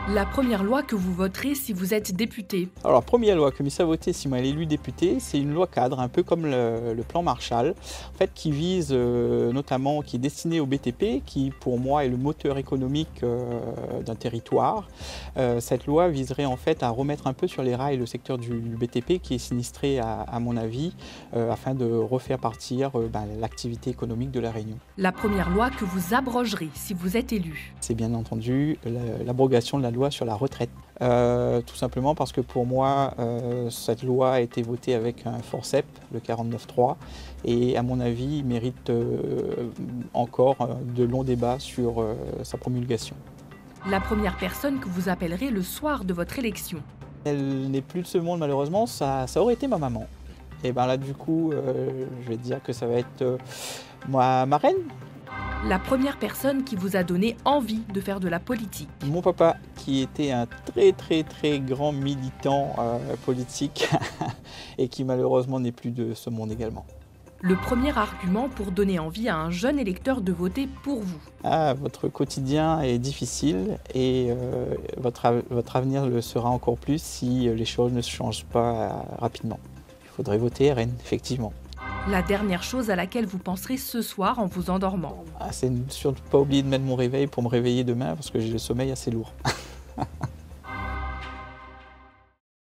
La première loi que vous voterez si vous êtes député. Alors, première loi que je vais voter si moi elle est élu député, c'est une loi cadre, un peu comme le plan Marshall, en fait, qui vise notamment, qui est destiné au BTP, qui pour moi est le moteur économique d'un territoire. Cette loi viserait en fait à remettre un peu sur les rails le secteur du BTP qui est sinistré à mon avis, afin de refaire partir l'activité économique de La Réunion. La première loi que vous abrogerez si vous êtes élu. C'est bien entendu l'abrogation de la loi sur la retraite. Tout simplement parce que pour moi, cette loi a été votée avec un forceps, le 49.3, et à mon avis, il mérite encore de longs débats sur sa promulgation. La première personne que vous appellerez le soir de votre élection. Elle n'est plus de ce monde malheureusement, ça aurait été ma maman. Et bien là du coup, je vais dire que ça va être ma reine. La première personne qui vous a donné envie de faire de la politique. Mon papa, qui était un très grand militant politique et qui malheureusement n'est plus de ce monde également. Le premier argument pour donner envie à un jeune électeur de voter pour vous. Votre quotidien est difficile et votre avenir le sera encore plus si les choses ne se changent pas rapidement. Il faudrait voter RN, effectivement. La dernière chose à laquelle vous penserez ce soir en vous endormant. C'est surtout pas oublier de mettre mon réveil pour me réveiller demain parce que j'ai le sommeil assez lourd.